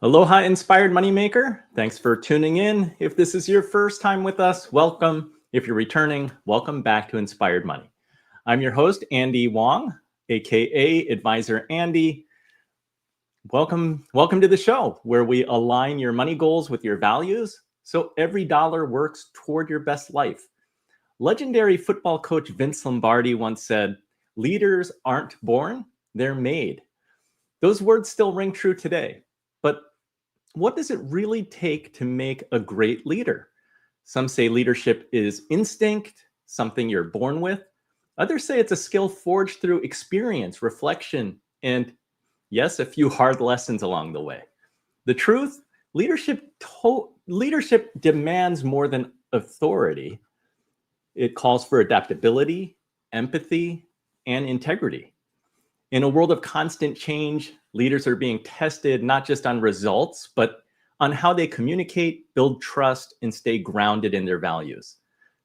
Aloha, inspired moneymaker. Thanks for tuning in. If this is your first time with us, welcome. If you're returning, welcome back to Inspired Money. I'm your host, Andy Wong, aka Advisor Andy. Welcome to the show where we align your money goals with your values so every dollar works toward your best life. Legendary football coach Vince Lombardi once said, "Leaders aren't born, they're made." Those words still ring true today. But what does it really take to make a great leader? Some say leadership is instinct, something you're born with. Others say it's a skill forged through experience, reflection, and yes, a few hard lessons along the way. The truth, leadership demands more than authority. It calls for adaptability, empathy, and integrity. In a world of constant change, leaders are being tested not just on results, but on how they communicate, build trust, and stay grounded in their values.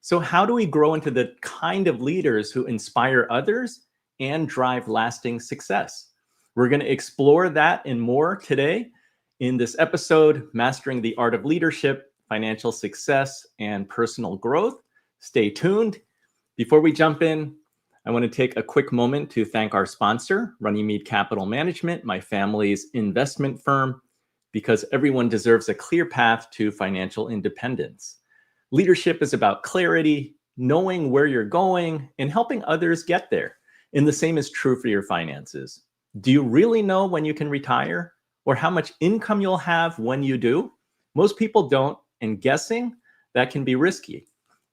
So how do we grow into the kind of leaders who inspire others and drive lasting success? We're going to explore that and more today in this episode, Mastering the Art of Leadership, Financial Success, and Personal Growth. Stay tuned. Before we jump in, I want to take a quick moment to thank our sponsor, Runnymede Capital Management, my family's investment firm, because everyone deserves a clear path to financial independence. Leadership is about clarity, knowing where you're going, and helping others get there. And the same is true for your finances. Do you really know when you can retire or how much income you'll have when you do? Most people don't, and guessing, that can be risky.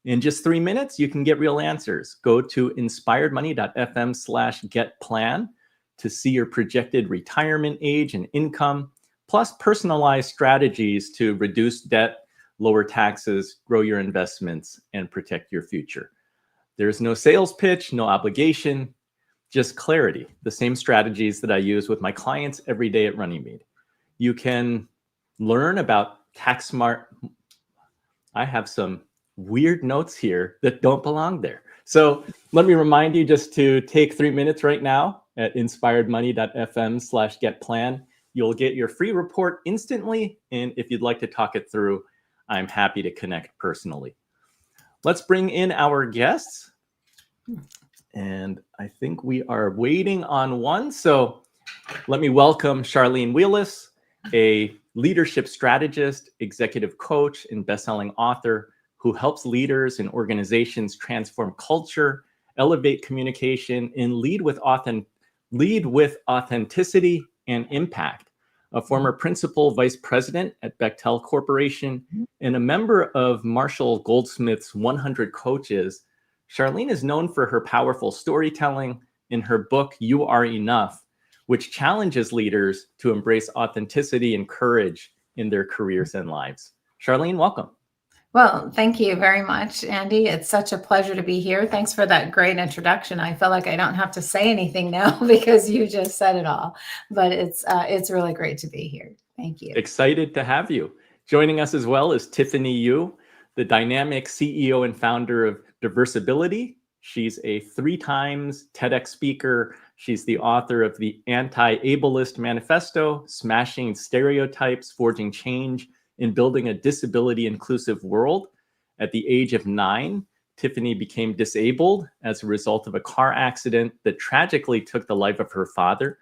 In just 3 minutes, you can get real answers. Go to inspiredmoney.fm/getplan to see your projected retirement age and income, plus personalized strategies to reduce debt, lower taxes, grow your investments, and protect your future. There's no sales pitch, no obligation, just clarity. The same strategies that I use with my clients every day at Runnymede. You can learn about tax smart. I have some weird notes here that don't belong there. So let me remind you just to take 3 minutes right now at inspiredmoney.fm/getplan. You'll get your free report instantly. And if you'd like to talk it through, I'm happy to connect personally. Let's bring in our guests. And I think we are waiting on one. So let me welcome Charlene Wheeless, a leadership strategist, executive coach, and best-selling author who helps leaders and organizations transform culture, elevate communication, and lead with authenticity and impact. A former principal vice president at Bechtel Corporation and a member of Marshall Goldsmith's 100 Coaches, Charlene is known for her powerful storytelling in her book, You Are Enough, which challenges leaders to embrace authenticity and courage in their careers and lives. Charlene, welcome. Well, thank you very much, Andy. It's such a pleasure to be here. Thanks for that great introduction. I feel like I don't have to say anything now because you just said it all. But it's really great to be here. Thank you. Excited to have you. Joining us as well is Tiffany Yu, the dynamic CEO and founder of Diversibility. She's a 3 times TEDx speaker. She's the author of the Anti-Ableist Manifesto, Smashing Stereotypes, Forging Change, in building a disability-inclusive world. At the age of 9, Tiffany became disabled as a result of a car accident that tragically took the life of her father.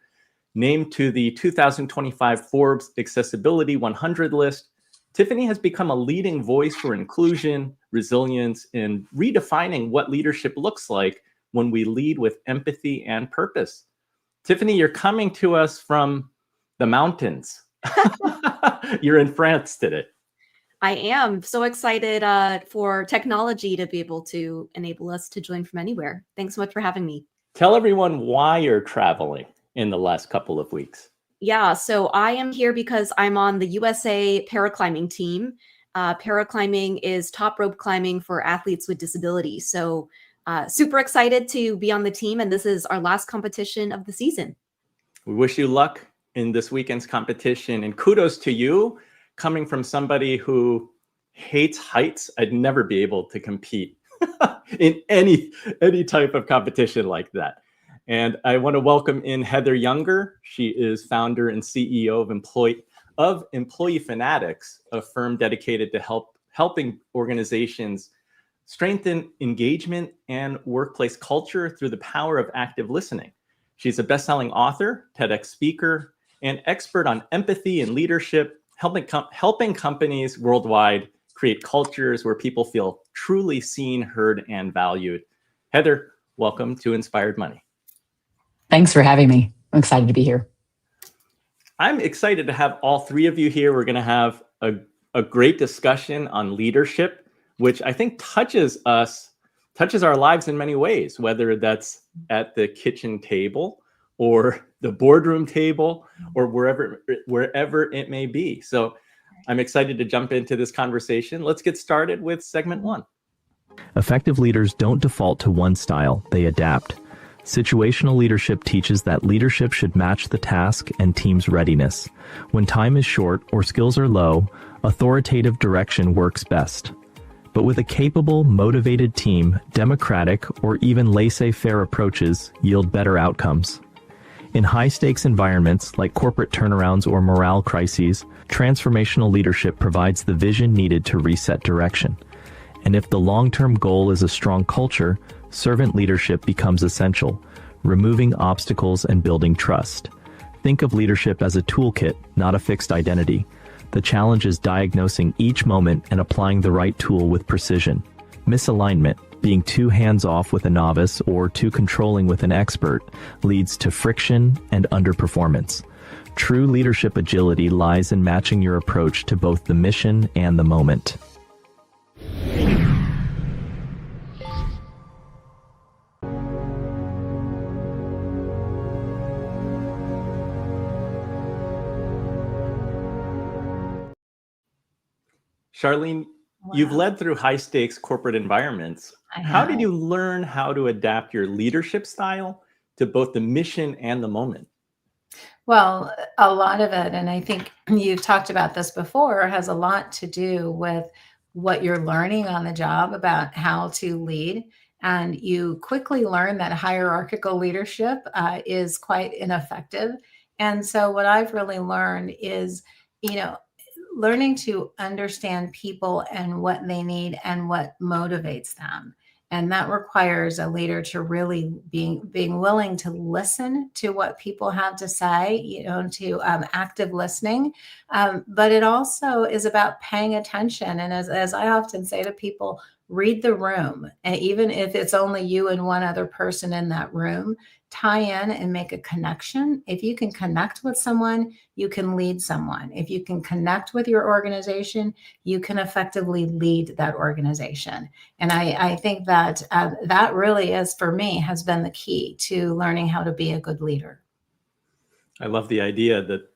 Named to the 2025 Forbes Accessibility 100 list, Tiffany has become a leading voice for inclusion, resilience, and redefining what leadership looks like when we lead with empathy and purpose. Tiffany, you're coming to us from the mountains. You're in France today. I am so excited for technology to be able to enable us to join from anywhere. Thanks so much for having me. Tell everyone why you're traveling in the last couple of weeks. Yeah, so I am here because I'm on the USA paraclimbing team. Paraclimbing is top rope climbing for athletes with disabilities. So super excited to be on the team, and this is our last competition of the season. We wish you luck in this weekend's competition, and kudos to you. Coming from somebody who hates heights, I'd never be able to compete in any type of competition like that. And I want to welcome in Heather Younger. She is founder and CEO of of Employee Fanatics, a firm dedicated to helping organizations strengthen engagement and workplace culture through the power of active listening. She's a best-selling author, TEDx speaker, and expert on empathy and leadership, helping companies worldwide create cultures where people feel truly seen, heard, and valued. Heather, welcome to Inspired Money. Thanks for having me. I'm excited to be here. I'm excited to have all three of you here. We're going to have a great discussion on leadership, which I think touches our lives in many ways, whether that's at the kitchen table or the boardroom table or wherever it may be. So I'm excited to jump into this conversation. Let's get started with segment one. Effective leaders don't default to one style, they adapt. Situational leadership teaches that leadership should match the task and team's readiness. When time is short or skills are low, authoritative direction works best. But with a capable, motivated team, democratic or even laissez-faire approaches yield better outcomes. In high-stakes environments like corporate turnarounds or morale crises, transformational leadership provides the vision needed to reset direction. And if the long-term goal is a strong culture, servant leadership becomes essential, removing obstacles and building trust. Think of leadership as a toolkit, not a fixed identity. The challenge is diagnosing each moment and applying the right tool with precision. Misalignment, being too hands-off with a novice or too controlling with an expert, leads to friction and underperformance. True leadership agility lies in matching your approach to both the mission and the moment. Charlene, you've led through high-stakes corporate environments. How did you learn how to adapt your leadership style to both the mission and the moment? Well, a lot of it, and I think you've talked about this before, has a lot to do with what you're learning on the job about how to lead. And you quickly learn that hierarchical leadership is quite ineffective. And so what I've really learned is, learning to understand people and what they need and what motivates them. And that requires a leader to really being willing to listen to what people have to say, to active listening. But it also is about paying attention. And as I often say to people, read the room. And even if it's only you and one other person in that room, tie in and make a connection. If you can connect with someone, you can lead someone. If you can connect with your organization, you can effectively lead that organization. And I think that that really is, for me, has been the key to learning how to be a good leader. I love the idea that,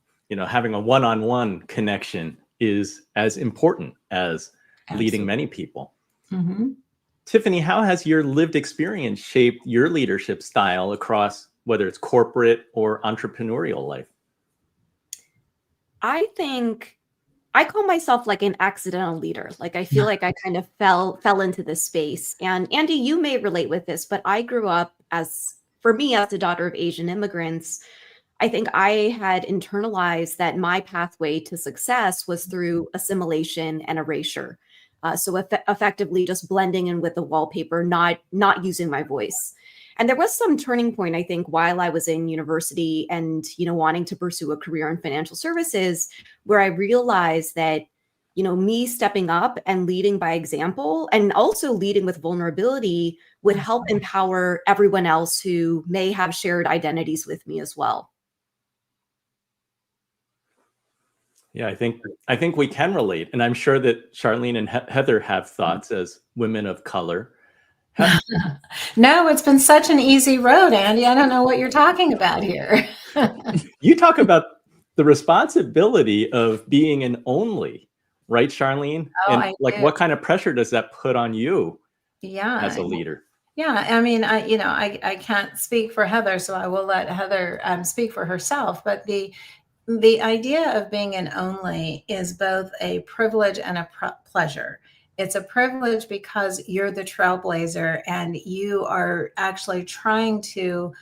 having a one-on-one connection is as important as leading many people. Mm-hmm. Tiffany, how has your lived experience shaped your leadership style across whether it's corporate or entrepreneurial life? I think I call myself like an accidental leader. Like I feel like I kind of fell into this space. And Andy, you may relate with this, but I grew up as a daughter of Asian immigrants. I think I had internalized that my pathway to success was through assimilation and erasure. So effectively just blending in with the wallpaper, not using my voice. And there was some turning point, I think, while I was in university and, wanting to pursue a career in financial services, where I realized that, me stepping up and leading by example and also leading with vulnerability would help empower everyone else who may have shared identities with me as well. Yeah, I think we can relate. And I'm sure that Charlene and Heather have thoughts as women of color. No, it's been such an easy road, Andy. I don't know what you're talking about here. You talk about the responsibility of being an only, right, Charlene? Oh, and I do. What kind of pressure does that put on you Yeah. as a leader? Yeah, I mean, I can't speak for Heather, so I will let Heather speak for herself. But the idea of being an only is both a privilege and a pleasure. It's a privilege because you're the trailblazer and you are actually trying to,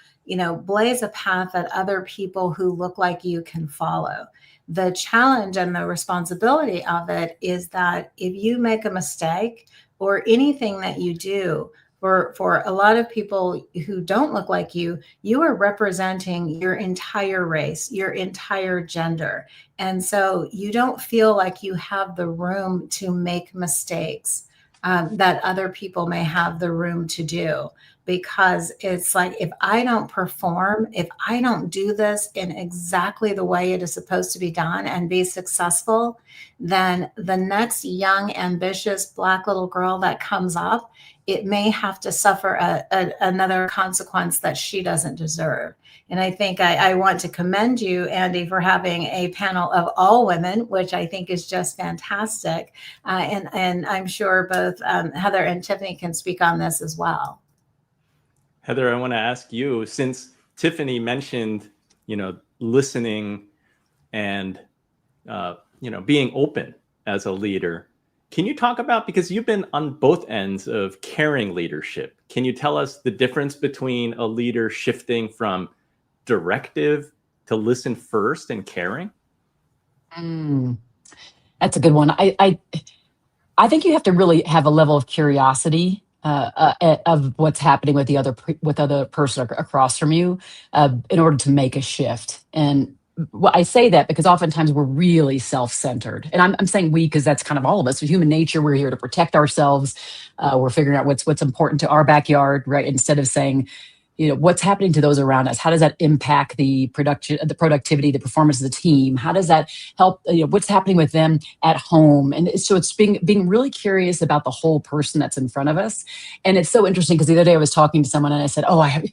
blaze a path that other people who look like you can follow. The challenge and the responsibility of it is that if you make a mistake or anything that you do, for a lot of people who don't look like you are representing your entire race, your entire gender. And so you don't feel like you have the room to make mistakes that other people may have the room to do. Because it's like, if I don't perform, if I don't do this in exactly the way it is supposed to be done and be successful, then the next young, ambitious Black little girl that comes up, it may have to suffer another consequence that she doesn't deserve. And I think I want to commend you, Andy, for having a panel of all women, which I think is just fantastic. And I'm sure both Heather and Tiffany can speak on this as well. Heather, I want to ask you, since Tiffany mentioned, listening and, being open as a leader, can you talk about, because you've been on both ends of caring leadership, can you tell us the difference between a leader shifting from directive to listen first and caring? That's a good one. I think you have to really have a level of curiosity of what's happening with the other person across from you in order to make a shift. And I say that because oftentimes we're really self-centered, and I'm saying we because that's kind of all of us. With human nature, we're here to protect ourselves. We're figuring out what's important to our backyard, right? Instead of saying, what's happening to those around us? How does that impact the productivity, the performance of the team? How does that help? What's happening with them at home? And so it's being really curious about the whole person that's in front of us. And it's so interesting because the other day I was talking to someone and I said, I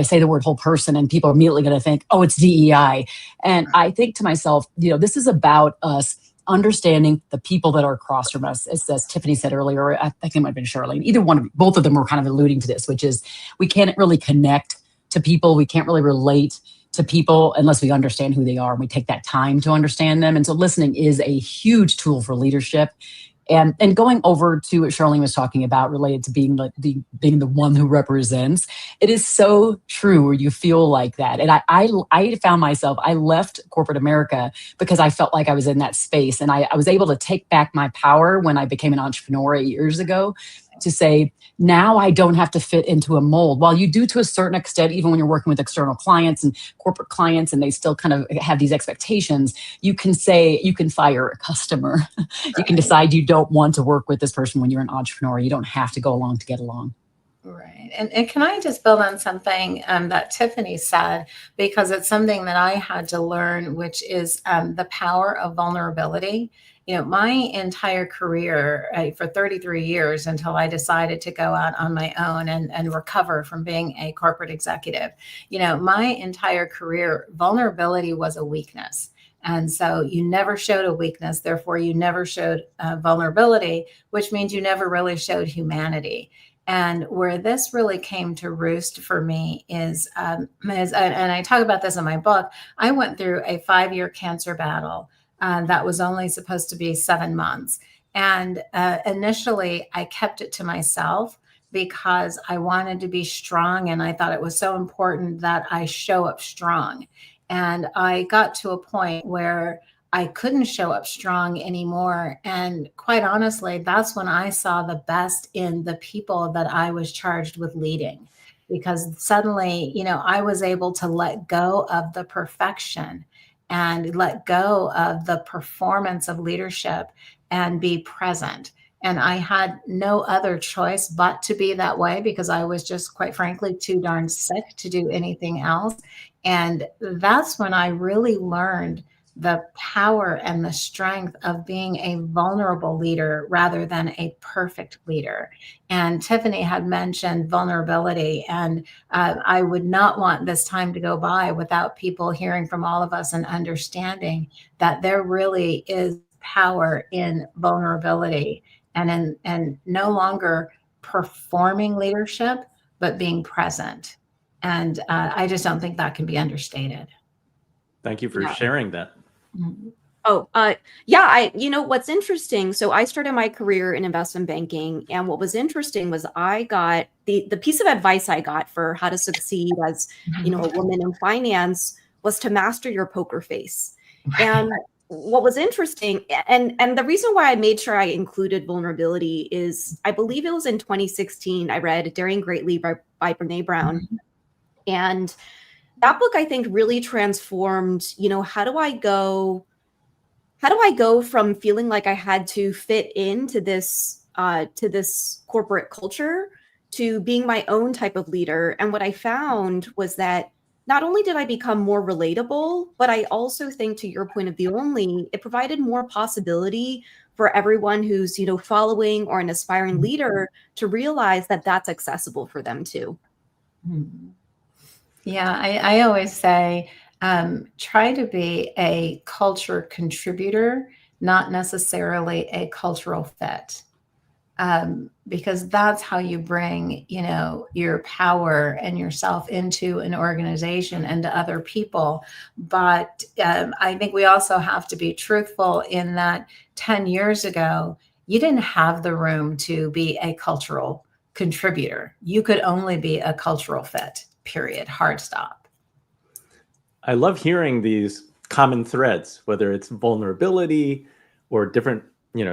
say the word whole person and people are immediately going to think, oh, it's DEI. And I think to myself, this is about us understanding the people that are across from us, as Tiffany said earlier, I think it might have been Charlene. Both of them were kind of alluding to this, which is we can't really connect to people. We can't really relate to people unless we understand who they are and we take that time to understand them. And so listening is a huge tool for leadership. And going over to what Charlene was talking about related to being the one who represents, it is so true where you feel like that. And I found myself, I left corporate America because I felt like I was in that space. And I was able to take back my power when I became an entrepreneur 8 years ago to say, now I don't have to fit into a mold. While you do to a certain extent, even when you're working with external clients and corporate clients, and they still kind of have these expectations, you can fire a customer. You can decide you don't want to work with this person when you're an entrepreneur. You don't have to go along to get along. Right. And can I just build on something that Tiffany said, because it's something that I had to learn, which is the power of vulnerability. My entire career for 33 years until I decided to go out on my own and recover from being a corporate executive, my entire career, vulnerability was a weakness. And so you never showed a weakness. Therefore, you never showed vulnerability, which means you never really showed humanity. And where this really came to roost for me is and I talk about this in my book, I went through a 5-year cancer battle that was only supposed to be 7 months. And initially, I kept it to myself because I wanted to be strong. And I thought it was so important that I show up strong. And I got to a point where I couldn't show up strong anymore. And quite honestly, that's when I saw the best in the people that I was charged with leading. Because suddenly, I was able to let go of the perfection and let go of the performance of leadership and be present. And I had no other choice but to be that way because I was just, quite frankly, too darn sick to do anything else. And that's when I really learned the power and the strength of being a vulnerable leader rather than a perfect leader. And Tiffany had mentioned vulnerability, and I would not want this time to go by without people hearing from all of us and understanding that there really is power in vulnerability and no longer performing leadership, but being present. And I just don't think that can be understated. Thank you for sharing that. Oh, yeah. What's interesting. So I started my career in investment banking. And what was interesting was I got the piece of advice I got for how to succeed as, a woman in finance was to master your poker face. And what was interesting, and the reason why I made sure I included vulnerability is I believe it was in 2016 I read Daring Greatly by Brene Brown. And that book, I think, really transformed, how do I go from feeling like I had to fit into this corporate culture to being my own type of leader. And what I found was that not only did I become more relatable, but I also think, to your point of view only, it provided more possibility for everyone who's, following or an aspiring leader to realize that that's accessible for them too. Yeah, I always say, try to be a culture contributor, not necessarily a cultural fit. Because that's how you bring, your power and yourself into an organization and to other people. But I think we also have to be truthful in that 10 years ago, you didn't have the room to be a cultural contributor. You could only be a cultural fit, period, hard stop. I love hearing these common threads, whether it's vulnerability or different,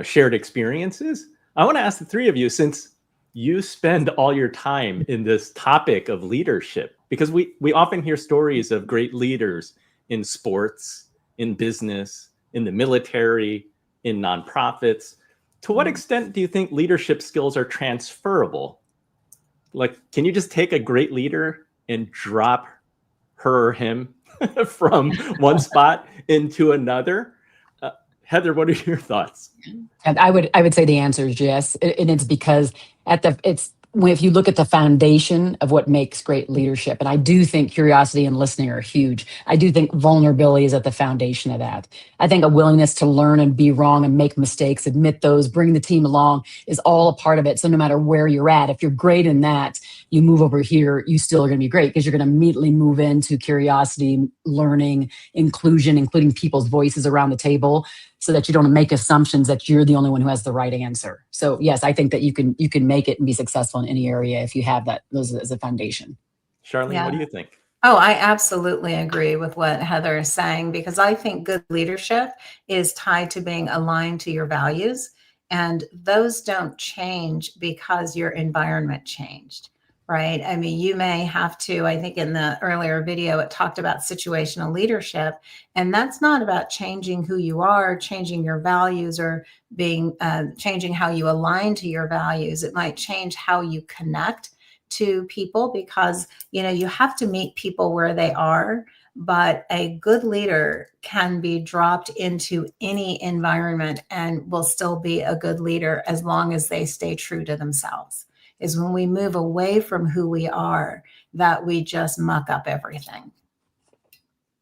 shared experiences. I want to ask the three of you, since you spend all your time in this topic of leadership, because we often hear stories of great leaders in sports, in business, in the military, in nonprofits. To what extent do you think leadership skills are transferable? Like, can you just take a great leader and drop her or him from one spot into another? Heather, what are your thoughts? And I would say the answer is yes, and it's because if you look at the foundation of what makes great leadership, and I do think curiosity and listening are huge. I do think vulnerability is at the foundation of that. I think a willingness to learn and be wrong and make mistakes, admit those, bring the team along is all a part of it. So no matter where you're at, if you're great in that, you move over here, you still are going to be great because you're going to immediately move into curiosity, learning, inclusion, including people's voices around the table, so that you don't make assumptions that you're the only one who has the right answer. So yes, I think that you can make it and be successful in any area if you have those as a foundation. Charlene, what do you think? Oh, I absolutely agree with what Heather is saying, because I think good leadership is tied to being aligned to your values, and those don't change because your environment changed. Right. I mean, you may have to, I think in the earlier video, it talked about situational leadership, and that's not about changing who you are, changing your values, or changing how you align to your values. It might change how you connect to people, because, you have to meet people where they are, but a good leader can be dropped into any environment and will still be a good leader as long as they stay true to themselves. Is when we move away from who we are that we just muck up everything.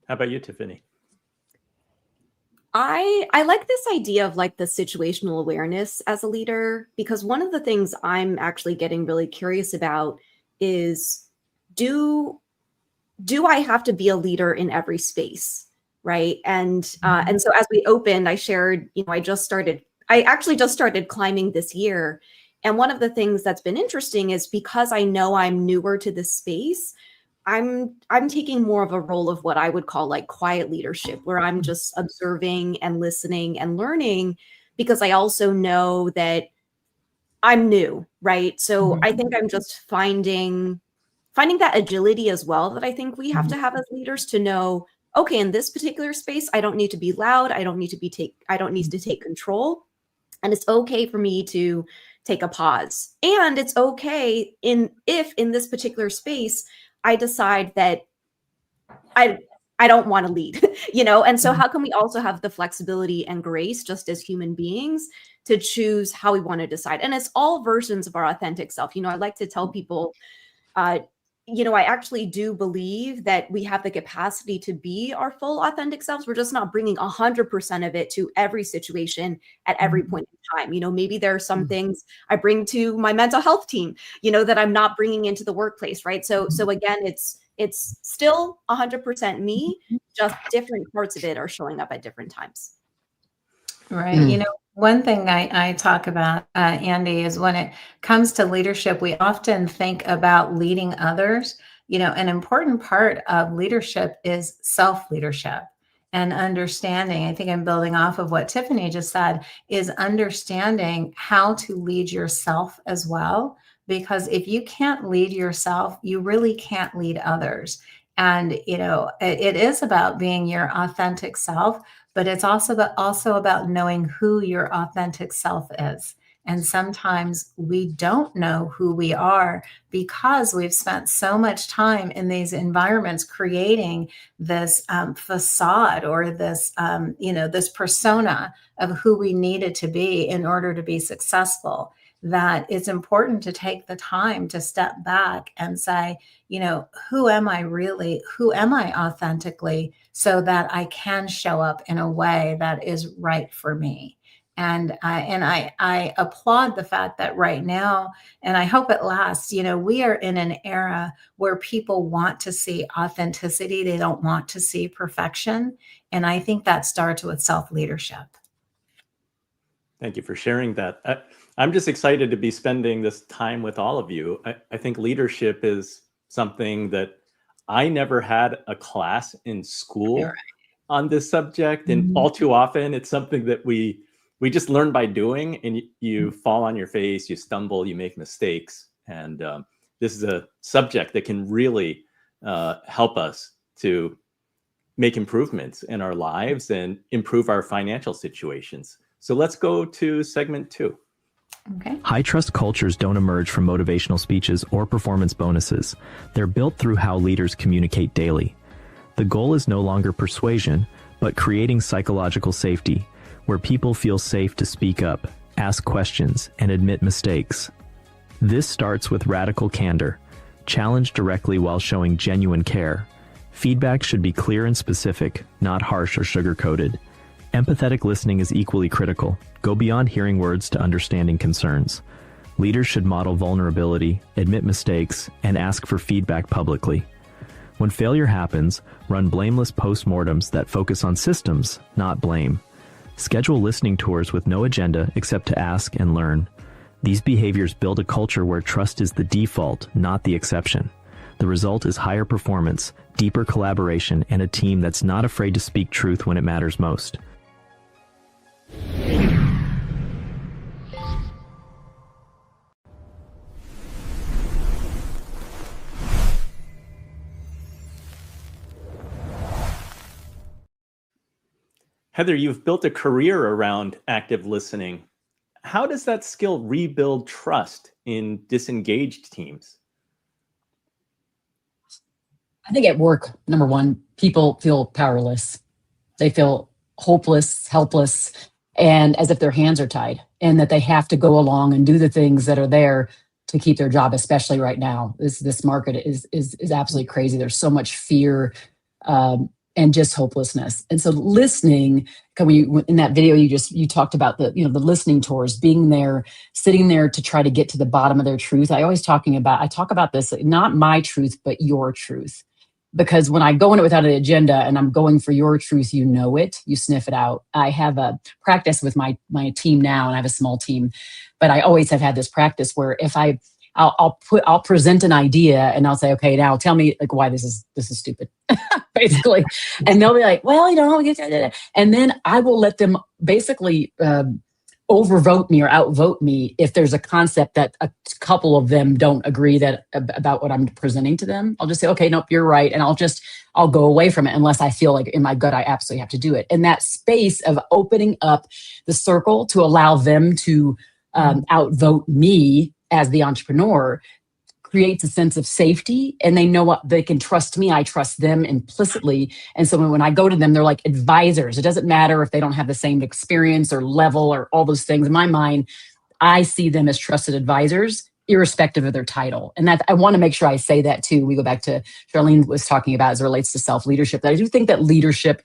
How about you, Tiffany? I like this idea of like the situational awareness as a leader, because one of the things I'm actually getting really curious about is, do I have to be a leader in every space, right? And so as we opened, I shared, I actually just started climbing this year. And one of the things that's been interesting is, because I know I'm newer to this space, I'm taking more of a role of what I would call like quiet leadership, where I'm just observing and listening and learning, because I also know that I'm new, right? So I think I'm just finding that agility as well that I think we have to have as leaders, to know, okay, in this particular space, I don't need to be loud. I don't need to take control. And it's okay for me to take a pause. And it's okay if in this particular space, I decide that I don't want to lead, and so how can we also have the flexibility and grace, just as human beings, to choose how we want to decide? And it's all versions of our authentic self. I like to tell people, I actually do believe that we have the capacity to be our full authentic selves. We're just not bringing 100% of it to every situation at every point in time. Maybe there are some things I bring to my mental health team, that I'm not bringing into the workplace, right? So again, it's still 100% me, just different parts of it are showing up at different times. Right. One thing I talk about, Andy, is when it comes to leadership, we often think about leading others. An important part of leadership is self-leadership. and understanding, I think I'm building off of what Tiffany just said, is understanding how to lead yourself as well. Because if you can't lead yourself, you really can't lead others. And, it is about being your authentic self, but it's also about knowing who your authentic self is. And sometimes we don't know who we are because we've spent so much time in these environments creating this facade or this, this persona of who we needed to be in order to be successful, that it's important to take the time to step back and say, who am I really? Who am I authentically, so that I can show up in a way that is right for me. And I applaud the fact that right now, and I hope it lasts, we are in an era where people want to see authenticity. They don't want to see perfection. And I think that starts with self-leadership. Thank you for sharing that. I'm just excited to be spending this time with all of you. I think leadership is something that I never had a class in school on this subject. And all too often, it's something that we just learn by doing, and you fall on your face, you stumble, you make mistakes. And this is a subject that can really help us to make improvements in our lives and improve our financial situations. So let's go to segment 2. Okay. High-trust cultures don't emerge from motivational speeches or performance bonuses. They're built through how leaders communicate daily. The goal is no longer persuasion, but creating psychological safety, where people feel safe to speak up, ask questions, and admit mistakes. This starts with radical candor. Challenge directly while showing genuine care. Feedback should be clear and specific, not harsh or sugar-coated. Empathetic listening is equally critical. Go beyond hearing words to understanding concerns. Leaders should model vulnerability, admit mistakes, and ask for feedback publicly. When failure happens, run blameless postmortems that focus on systems, not blame. Schedule listening tours with no agenda except to ask and learn. These behaviors build a culture where trust is the default, not the exception. The result is higher performance, deeper collaboration, and a team that's not afraid to speak truth when it matters most. Heather, you've built a career around active listening. How does that skill rebuild trust in disengaged teams? I think at work, number one, people feel powerless. They feel hopeless, helpless, and as if their hands are tied, and that they have to go along and do the things that are there to keep their job, especially right now. This market is absolutely crazy. There's so much fear and just hopelessness. And so listening, in that video you talked about the listening tours, being there, sitting there to try to get to the bottom of their truth. I talk about this, not my truth, but your truth. Because when I go in it without an agenda and I'm going for your truth, you know it, you sniff it out. I have a practice with my team now, and I have a small team, but I always have had this practice where if I'll present an idea and I'll say, okay, now tell me why this is stupid, basically. And they'll be like, well, and then I will let them basically overvote me or outvote me if there's a concept that a couple of them don't agree about what I'm presenting to them. I'll just say, okay, nope, you're right. And I'll go away from it unless I feel like in my gut I absolutely have to do it. And that space of opening up the circle to allow them to outvote me as the entrepreneur creates a sense of safety, and they know what they can trust me. I trust them implicitly. And so when I go to them, they're like advisors. It doesn't matter if they don't have the same experience or level or all those things. In my mind, I see them as trusted advisors, irrespective of their title. And that I want to make sure I say that too. We go back to Charlene was talking about as it relates to self-leadership. That I do think that leadership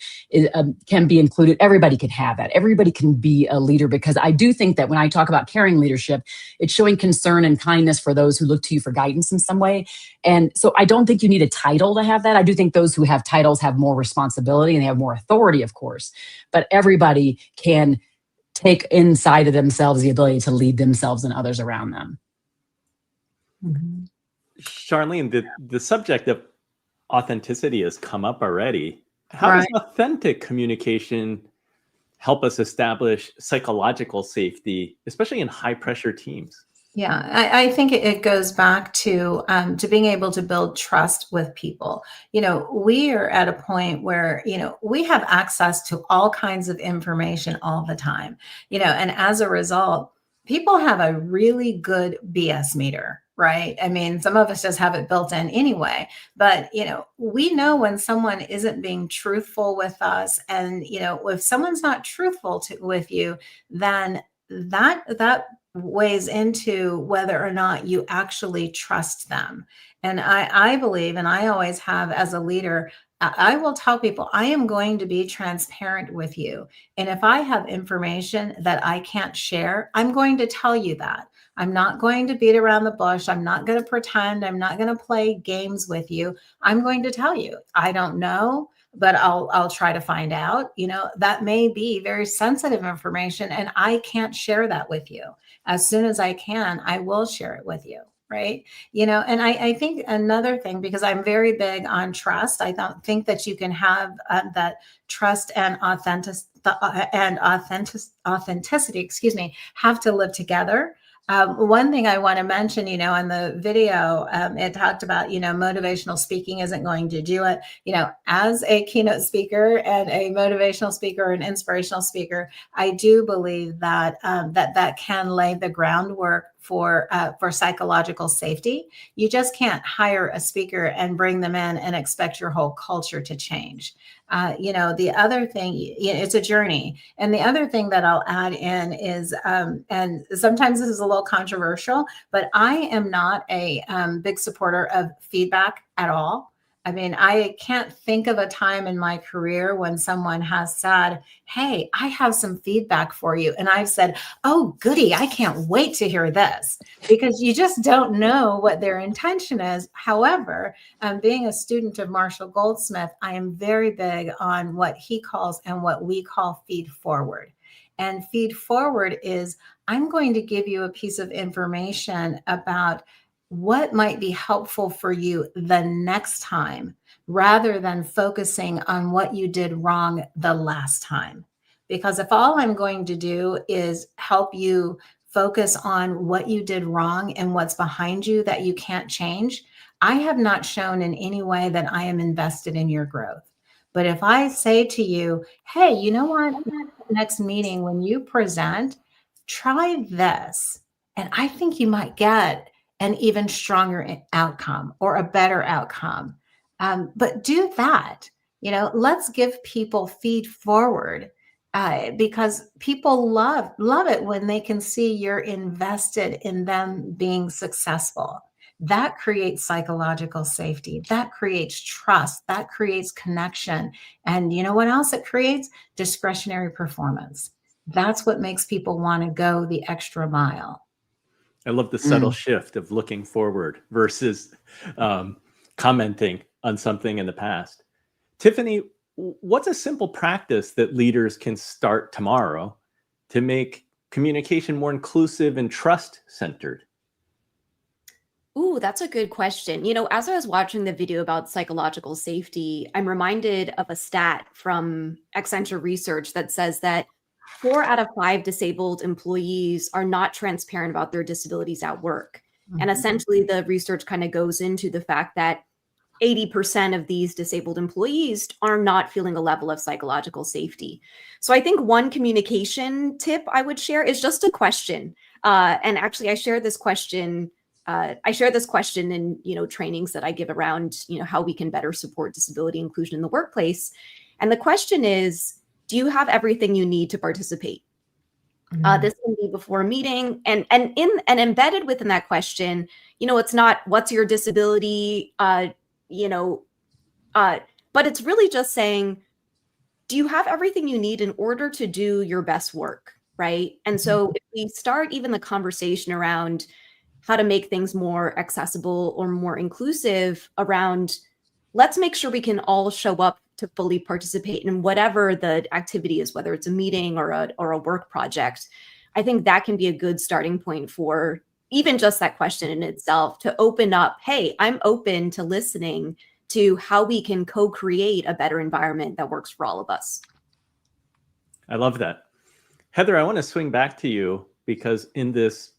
can be included. Everybody can have that. Everybody can be a leader, because I do think that when I talk about caring leadership, it's showing concern and kindness for those who look to you for guidance in some way. And so I don't think you need a title to have that. I do think those who have titles have more responsibility and they have more authority, of course, but everybody can take inside of themselves the ability to lead themselves and others around them. Charlene, the subject of authenticity has come up already. How does Right. authentic communication help us establish psychological safety, especially in high pressure teams? Yeah, I think it goes back to being able to build trust with people. We are at a point where, we have access to all kinds of information all the time, and as a result, people have a really good BS meter, right? I mean, some of us just have it built in anyway, but, we know when someone isn't being truthful with us. And, if someone's not truthful with you, then that weighs into whether or not you actually trust them. And I believe, and I always have as a leader, I will tell people I am going to be transparent with you. And if I have information that I can't share, I'm going to tell you that. I'm not going to beat around the bush. I'm not going to pretend. I'm not going to play games with you. I'm going to tell you, I don't know, but I'll try to find out. That may be very sensitive information and I can't share that with you. As soon as I can, I will share it with you. Right. And I think another thing, because I'm very big on trust, I don't think that you can have that trust and authenticity, have to live together. One thing I want to mention, in the video, it talked about, motivational speaking isn't going to do it. As a keynote speaker and a motivational speaker and inspirational speaker, I do believe that that can lay the groundwork for psychological safety. You just can't hire a speaker and bring them in and expect your whole culture to change. The other thing, it's a journey. And the other thing that I'll add in is, and sometimes this is a little controversial, but I am not a big supporter of feedback at all. I mean, I can't think of a time in my career when someone has said, hey, I have some feedback for you. And I've said, oh, goody, I can't wait to hear this, because you just don't know what their intention is. However, being a student of Marshall Goldsmith, I am very big on what he calls and what we call feed forward. And feed forward is, I'm going to give you a piece of information about what might be helpful for you the next time, rather than focusing on what you did wrong the last time. Because if all I'm going to do is help you focus on what you did wrong and what's behind you that you can't change, I have not shown in any way that I am invested in your growth. But if I say to you, hey, you know what, next meeting, when you present, try this, and I think you might get an even stronger outcome or a better outcome. But do that. Let's give people feed forward, because people love it when they can see you're invested in them being successful. That creates psychological safety. That creates trust. That creates connection. And you know what else it creates? Discretionary performance. That's what makes people want to go the extra mile. I love the subtle shift of looking forward versus commenting on something in the past. Tiffany, what's a simple practice that leaders can start tomorrow to make communication more inclusive and trust-centered? Ooh, that's a good question. As I was watching the video about psychological safety, I'm reminded of a stat from Accenture research that says that 4 out of 5 disabled employees are not transparent about their disabilities at work. And essentially, the research kind of goes into the fact that 80% of these disabled employees are not feeling a level of psychological safety. So I think one communication tip I would share is just a question. And actually, I share this question in trainings that I give around how we can better support disability inclusion in the workplace. And the question is, do you have everything you need to participate? This can be before a meeting, and embedded within that question, it's not what's your disability, but it's really just saying, do you have everything you need in order to do your best work, right? And so if we start even the conversation around how to make things more accessible or more inclusive around, let's make sure we can all show up to fully participate in whatever the activity is, whether it's a meeting or a work project. I think that can be a good starting point for even just that question in itself, to open up, hey, I'm open to listening to how we can co-create a better environment that works for all of us. I love that. Heather, I want to swing back to you because in this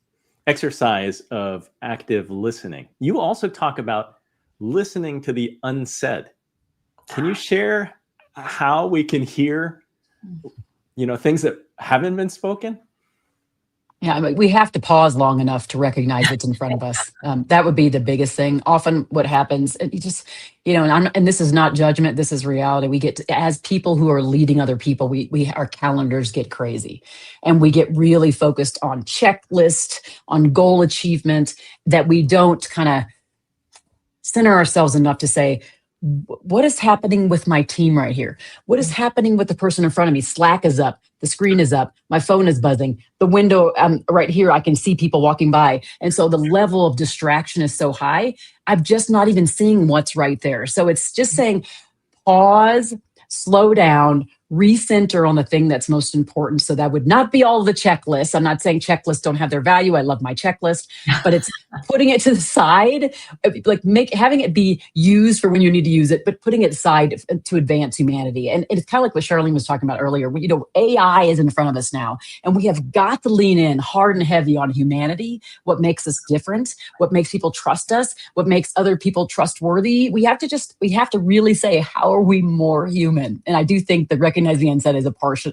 exercise of active listening, you also talk about listening to the unsaid. Can you share how we can hear, things that haven't been spoken? Yeah, I mean, we have to pause long enough to recognize what's in front of us. That would be the biggest thing. Often what happens, and you just, and this is not judgment, this is reality. We get to, as people who are leading other people, our calendars get crazy and we get really focused on checklist, on goal achievement, that we don't kind of center ourselves enough to say, what is happening with my team right here? What is happening with the person in front of me? Slack is up. The screen is up. My phone is buzzing. The window right here, I can see people walking by. And so the level of distraction is so high, I'm just not even seeing what's right there. So it's just saying, pause, slow down, recenter on the thing that's most important. So that would not be all the checklists. I'm not saying checklists don't have their value. I love my checklist, but it's putting it to the side, like having it be used for when you need to use it, but putting it aside to advance humanity. And it's kind of like what Charlene was talking about earlier. AI is in front of us now, and we have got to lean in hard and heavy on humanity, what makes us different, what makes people trust us, what makes other people trustworthy. We have to really say, how are we more human? And I do think that recognizing the unsaid is a part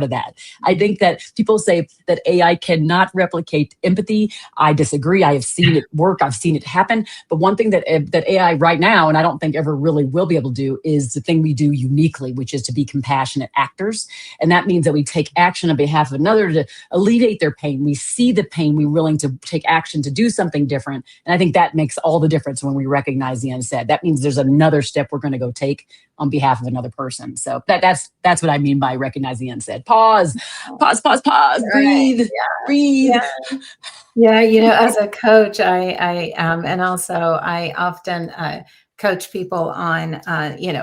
of that. I think that people say that AI cannot replicate empathy. I disagree. I have seen it work. I've seen it happen. But one thing that AI right now, and I don't think ever really will be able to do, is the thing we do uniquely, which is to be compassionate actors. And that means that we take action on behalf of another to alleviate their pain. We see the pain. We're willing to take action to do something different. And I think that makes all the difference when we recognize the unsaid. That means there's another step we're going to go take on behalf of another person. So that's what I mean by recognize the unsaid. Pause, breathe, breathe. Yeah, as a coach, I and also I often coach people on,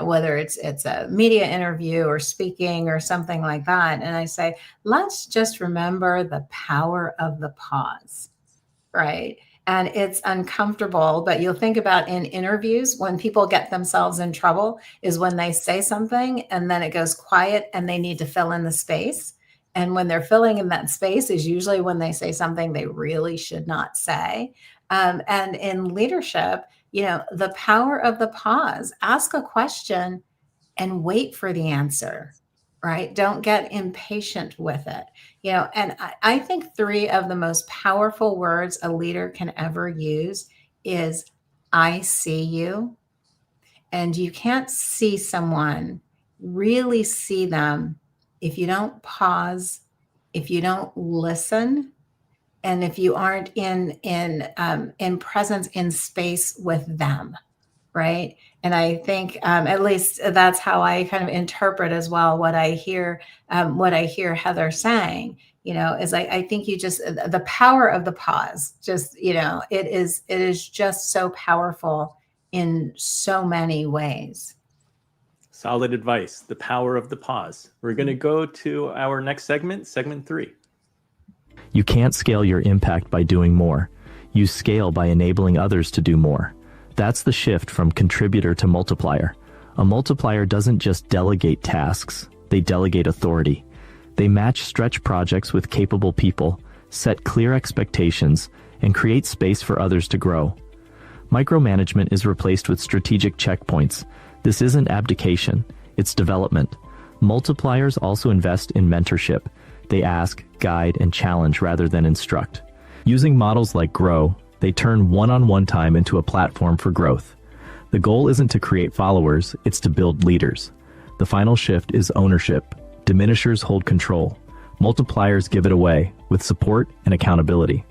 whether it's a media interview or speaking or something like that. And I say, let's just remember the power of the pause, right? And it's uncomfortable, but you'll think about in interviews when people get themselves in trouble is when they say something and then it goes quiet and they need to fill in the space. And when they're filling in that space is usually when they say something they really should not say. And in leadership, the power of the pause, ask a question and wait for the answer, right? Don't get impatient with it. And I think 3 of the most powerful words a leader can ever use is I see you. And you can't see someone, really see them, if you don't pause, if you don't listen, and if you aren't in presence, in space with them, right? And I think at least that's how I kind of interpret as well what I hear Heather saying, is I think you just, the power of the pause, just, it is just so powerful in so many ways. Solid advice, the power of the pause. We're going to go to our next segment 3. You can't scale your impact by doing more. You scale by enabling others to do more. That's the shift from contributor to multiplier. A multiplier doesn't just delegate tasks, they delegate authority. They match stretch projects with capable people, set clear expectations, and create space for others to grow. Micromanagement is replaced with strategic checkpoints. This isn't abdication, it's development. Multipliers also invest in mentorship. They ask, guide, and challenge rather than instruct. Using models like Grow, they turn one-on-one time into a platform for growth. The goal isn't to create followers, it's to build leaders. The final shift is ownership. Diminishers hold control. Multipliers give it away, with support and accountability.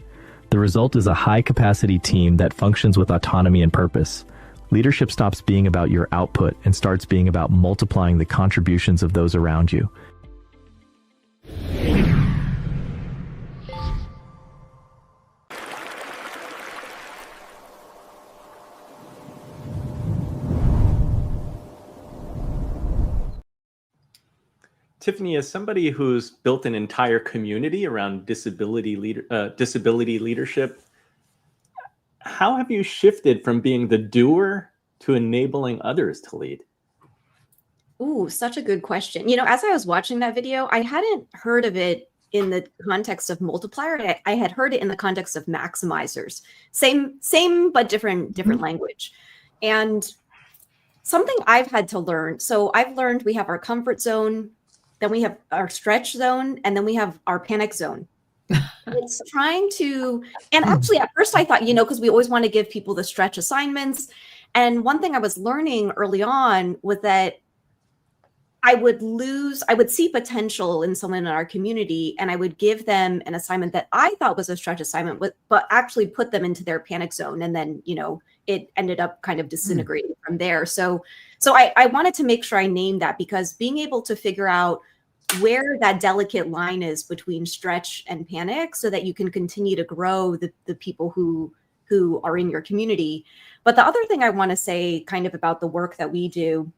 The result is a high-capacity team that functions with autonomy and purpose. Leadership stops being about your output and starts being about multiplying the contributions of those around you. Tiffany, as somebody who's built an entire community around disability leadership, how have you shifted from being the doer to enabling others to lead? Ooh, such a good question. As I was watching that video, I hadn't heard of it in the context of multiplier. I had heard it in the context of maximizers. Same, but different language. And something I've had to learn. So I've learned we have our comfort zone, then we have our stretch zone, and then we have our panic zone. It's trying to, and actually at first I thought, because we always want to give people the stretch assignments. And one thing I was learning early on was that I would see potential in someone in our community, and I would give them an assignment that I thought was a stretch assignment, but actually put them into their panic zone. And then, it ended up kind of disintegrating from there. So I wanted to make sure I named that, because being able to figure out where that delicate line is between stretch and panic, so that you can continue to grow the people who are in your community. But the other thing I want to say kind of about the work that we do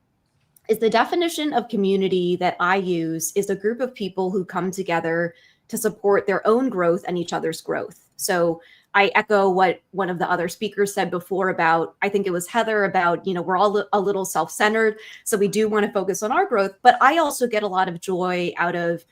is the definition of community that I use is a group of people who come together to support their own growth and each other's growth. So I echo what one of the other speakers said before about, I think it was Heather, about, we're all a little self-centered. So we do want to focus on our growth, but I also get a lot of joy out of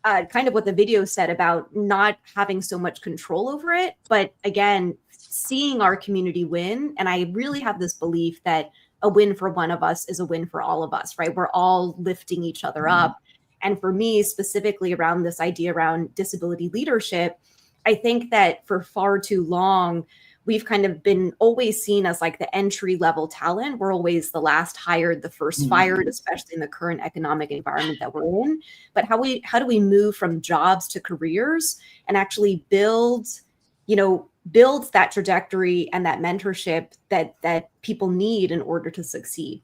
kind of what the video said about not having so much control over it. But again, seeing our community win. And I really have this belief that a win for one of us is a win for all of us, right? We're all lifting each other up. And for me, specifically around this idea around disability leadership, I think that for far too long, we've kind of been always seen as like the entry level talent. We're always the last hired, the first fired, especially in the current economic environment that we're in. But how do we move from jobs to careers and actually builds that trajectory and that mentorship that people need in order to succeed?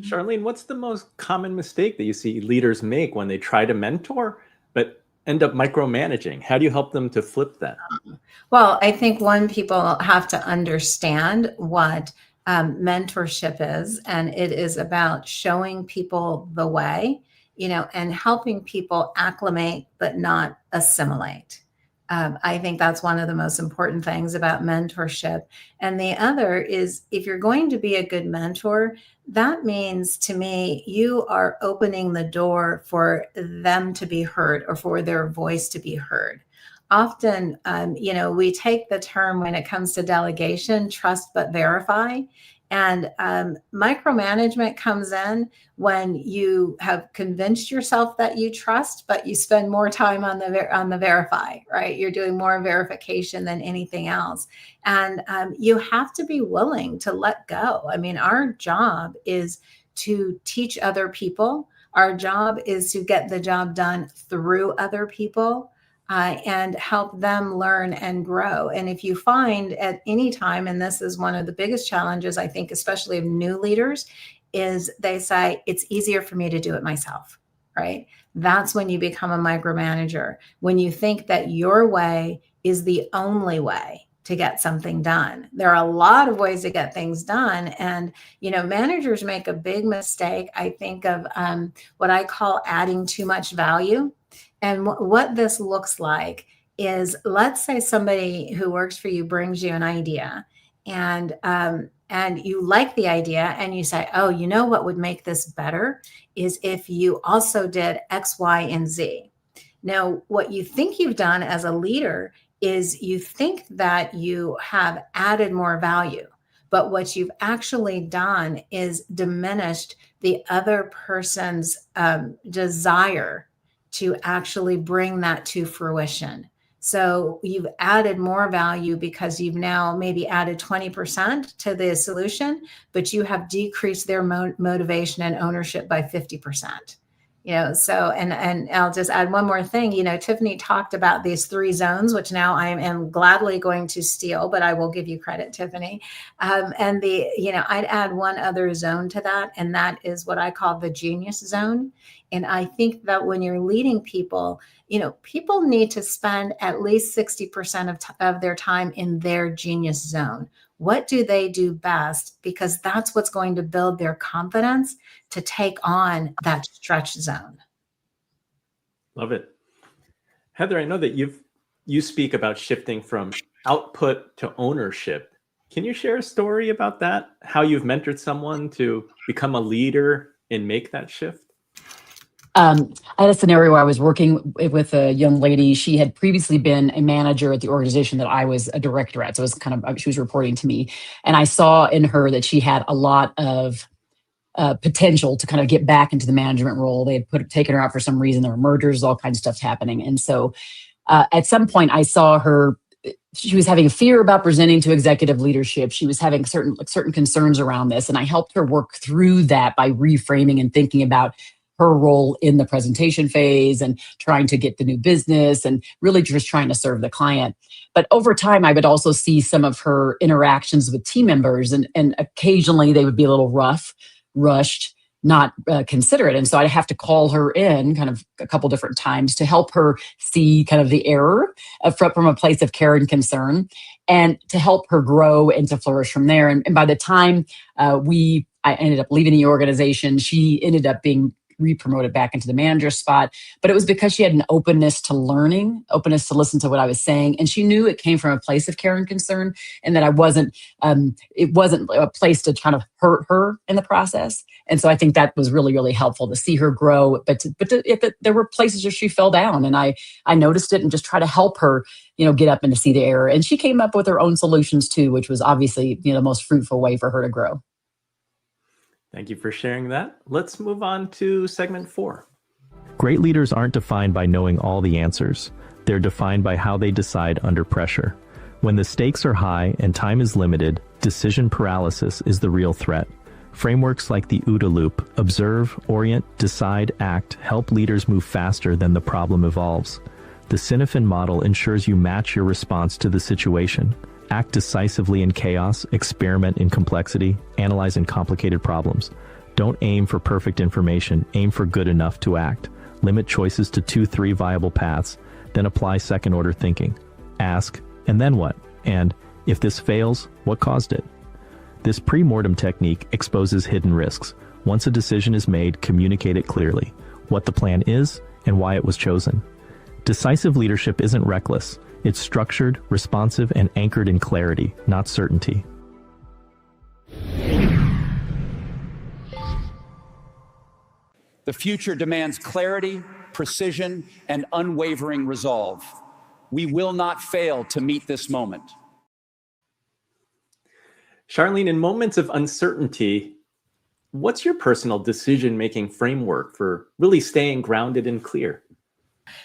Charlene, what's the most common mistake that you see leaders make when they try to mentor, but end up micromanaging? How do you help them to flip that? Well, I think people have to understand what mentorship is, and it is about showing people the way, and helping people acclimate, but not assimilate. I think that's one of the most important things about mentorship. And the other is, if you're going to be a good mentor, that means, to me, you are opening the door for them to be heard, or for their voice to be heard. Often, we take the term, when it comes to delegation, trust but verify. And micromanagement comes in when you have convinced yourself that you trust, but you spend more time on the verify, right? You're doing more verification than anything else. And you have to be willing to let go. I mean, our job is to teach other people. Our job is to get the job done through other people. And help them learn and grow. And if you find at any time, and this is one of the biggest challenges, I think, especially of new leaders, is they say, it's easier for me to do it myself, right? That's when you become a micromanager, when you think that your way is the only way to get something done. There are a lot of ways to get things done. And, managers make a big mistake, I think, of what I call adding too much value. And what this looks like is, let's say somebody who works for you brings you an idea, and you like the idea, and you say, oh, what would make this better is if you also did X, Y, and Z. Now, what you think you've done as a leader is you think that you have added more value, but what you've actually done is diminished the other person's desire to actually bring that to fruition. So you've added more value because you've now maybe added 20% to the solution, but you have decreased their motivation and ownership by 50%. So, and I'll just add one more thing. Tiffany talked about these 3 zones, which now I am gladly going to steal, but I will give you credit, Tiffany. And I'd add one other zone to that, and that is what I call the genius zone. And I think that when you're leading people, people need to spend at least 60% of their time in their genius zone. What do they do best? Because that's what's going to build their confidence to take on that stretch zone. Love it. Heather, I know that you speak about shifting from output to ownership Can you share a story about that? How you've mentored someone to become a leader and make that shift? I had a scenario where I was working with a young lady. She had previously been a manager at the organization that I was a director at. So it was kind of, she was reporting to me. And I saw in her that she had a lot of potential to kind of get back into the management role. They had taken her out for some reason. There were mergers, all kinds of stuff happening. And so at some point I saw her, she was having fear about presenting to executive leadership. She was having certain concerns around this. And I helped her work through that by reframing and thinking about her role in the presentation phase and trying to get the new business and really just trying to serve the client. But over time, I would also see some of her interactions with team members, and occasionally they would be a little rough, rushed, not considerate. And so I'd have to call her in kind of a couple different times to help her see kind of the error from a place of care and concern, and to help her grow and to flourish from there. And by the time I ended up leaving the organization, she ended up being re-promoted back into the manager spot. But it was because she had an openness to learning, openness to listen to what I was saying. And she knew it came from a place of care and concern, and that it wasn't a place to kind of hurt her in the process. And so I think that was really, really helpful to see her grow. But there were places where she fell down, and I noticed it and just try to help her, get up and to see the error. And she came up with her own solutions too, which was obviously, the most fruitful way for her to grow. Thank you for sharing that. Let's move on to segment 4. Great leaders aren't defined by knowing all the answers. They're defined by how they decide under pressure. When the stakes are high and time is limited, decision paralysis is the real threat. Frameworks like the OODA loop, observe, orient, decide, act, help leaders move faster than the problem evolves. The Sinafin model ensures you match your response to the situation. Act decisively in chaos, experiment in complexity, analyze in complicated problems. Don't aim for perfect information, aim for good enough to act. Limit choices to 2-3 viable paths, then apply second-order thinking. Ask, and then what? And, if this fails, what caused it? This pre-mortem technique exposes hidden risks. Once a decision is made, communicate it clearly, what the plan is and why it was chosen. Decisive leadership isn't reckless. It's structured, responsive, and anchored in clarity, not certainty. The future demands clarity, precision, and unwavering resolve. We will not fail to meet this moment. Charlene, in moments of uncertainty, what's your personal decision-making framework for really staying grounded and clear?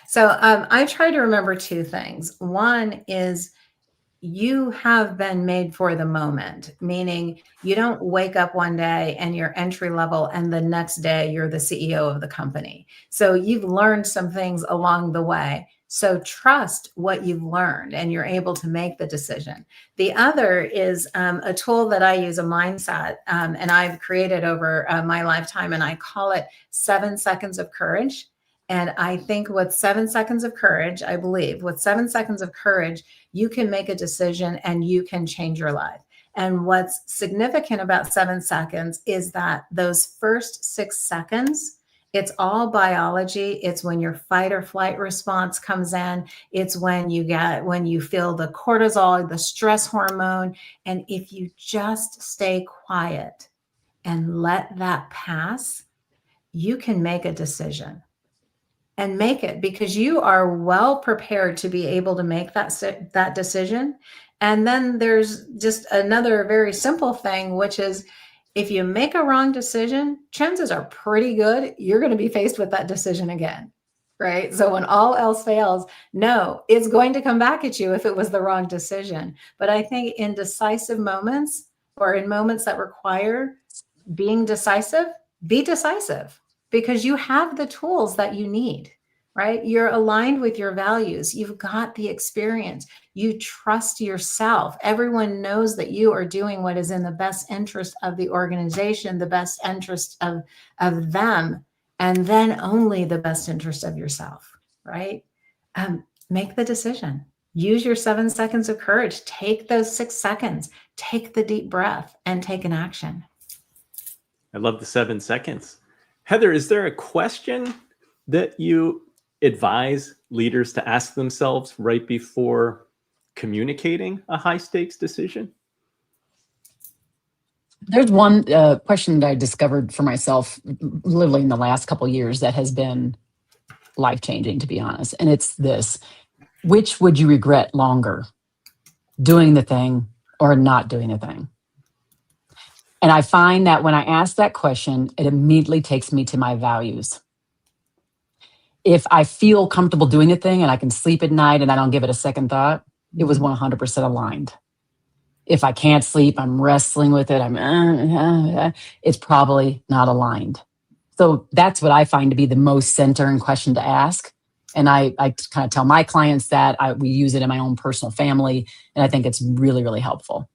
So I try to remember 2 things. One is you have been made for the moment, meaning you don't wake up one day and you're entry level and the next day you're the CEO of the company. So you've learned some things along the way. So trust what you've learned and you're able to make the decision. The other is a tool that I use, a mindset, and I've created over my lifetime, and I call it 7 seconds of courage. And I think with 7 seconds of courage, I believe with 7 seconds of courage, you can make a decision and you can change your life. And what's significant about 7 seconds is that those first 6 seconds, it's all biology. It's when your fight or flight response comes in. It's when you feel the cortisol, the stress hormone. And if you just stay quiet and let that pass, you can make a decision. And make it, because you are well prepared to be able to make that decision. And then there's just another very simple thing, which is if you make a wrong decision, chances are pretty good you're going to be faced with that decision again, right? So when all else fails, no, it's going to come back at you if it was the wrong decision. But I think in decisive moments, or in moments that require being decisive, be decisive. Because you have the tools that you need, right? You're aligned with your values. You've got the experience. You trust yourself. Everyone knows that you are doing what is in the best interest of the organization, the best interest of them, and then only the best interest of yourself, right? Make the decision. Use your 7 seconds of courage. Take those 6 seconds. Take the deep breath and take an action. I love the 7 seconds. Heather, is there a question that you advise leaders to ask themselves right before communicating a high stakes decision? There's one question that I discovered for myself literally in the last couple of years that has been life-changing, to be honest. And it's this: which would you regret longer, doing the thing or not doing the thing? And I find that when I ask that question, it immediately takes me to my values. If I feel comfortable doing the thing and I can sleep at night and I don't give it a second thought, it was 100% aligned. If I can't sleep, I'm wrestling with it, it's probably not aligned. So that's what I find to be the most centering question to ask. And I kind of tell my clients that we use it in my own personal family. And I think it's really, really helpful.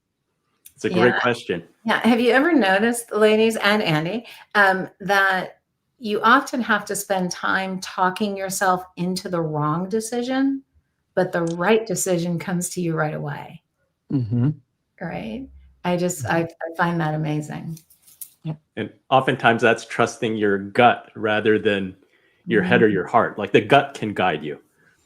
It's a great question. Yeah. Have you ever noticed, ladies and Andy, that you often have to spend time talking yourself into the wrong decision, but the right decision comes to you right away? Mm-hmm. Right. I find that amazing. Yep. And oftentimes that's trusting your gut rather than your head or your heart. Like the gut can guide you.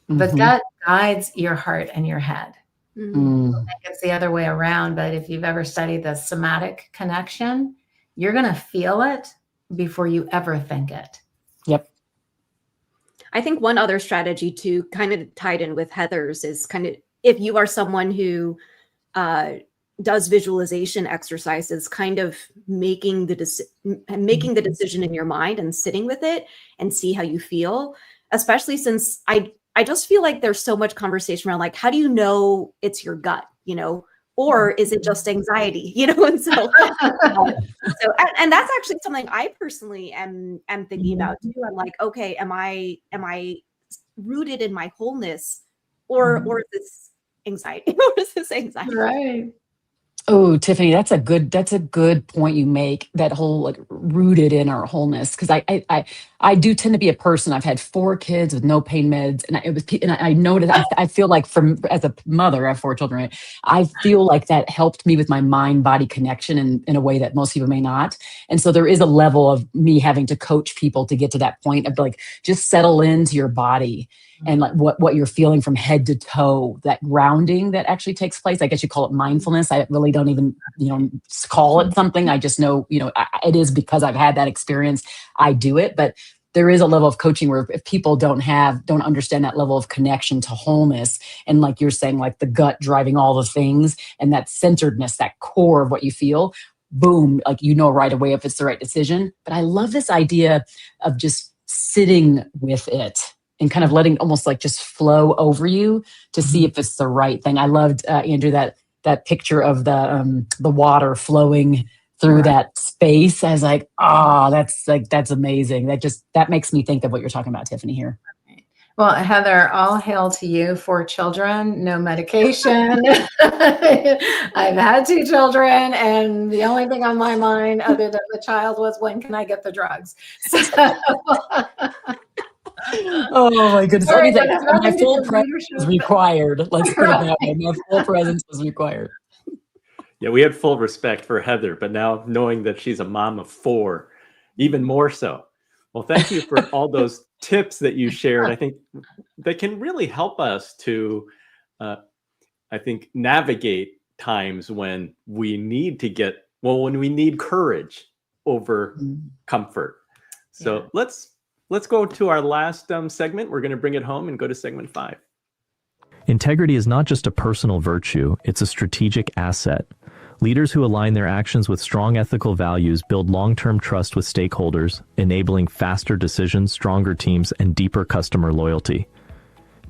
The gut guides your heart and your head. Mm. I think it's the other way around, but if you've ever studied the somatic connection, you're going to feel it before you ever think it. Yep. I think one other strategy to kind of tied in with Heather's is kind of, if you are someone who does visualization exercises, kind of making the decision in your mind and sitting with it and see how you feel, especially since I just feel like there's so much conversation around, like, how do you know it's your gut, or is it just anxiety, and so, and that's actually something I personally am thinking about too. I'm like, okay, am I rooted in my wholeness, or is this anxiety? Or is this anxiety? Right. Oh, Tiffany, that's a good point you make, that whole like rooted in our wholeness. Cause I do tend to be a person. I've had 4 kids with no pain meds. And I noticed, I feel like as a mother, I have 4 children, right? I feel like that helped me with my mind body connection in a way that most people may not. And so there is a level of me having to coach people to get to that point of like, just settle into your body and like what you're feeling from head to toe, that grounding that actually takes place. I guess you call it mindfulness. I really don't even, call it something. I just know, it is because I've had that experience. I do it, but there is a level of coaching where if people don't understand that level of connection to wholeness, and like you're saying, like the gut driving all the things and that centeredness, that core of what you feel, boom, like right away if it's the right decision. But I love this idea of just sitting with it and kind of letting almost like just flow over you to see if it's the right thing. I loved, Andrew, that picture of the water flowing through that space. I was like, that's amazing. That makes me think of what you're talking about, Tiffany, here. Well, Heather, all hail to you. 4 children, no medication. I've had 2 children, and the only thing on my mind other than the child was, when can I get the drugs? So, oh my goodness. Sorry, My full presence was required. Let's put it that way. My full presence was required. Yeah, we had full respect for Heather, but now knowing that she's a mom of 4, even more so. Well, thank you for all those tips that you shared. I think that can really help us to, navigate times when we need when we need courage over comfort. So let's go to our last segment. We're going to bring it home and go to segment 5. Integrity is not just a personal virtue, it's a strategic asset. Leaders who align their actions with strong ethical values build long-term trust with stakeholders, enabling faster decisions, stronger teams, and deeper customer loyalty.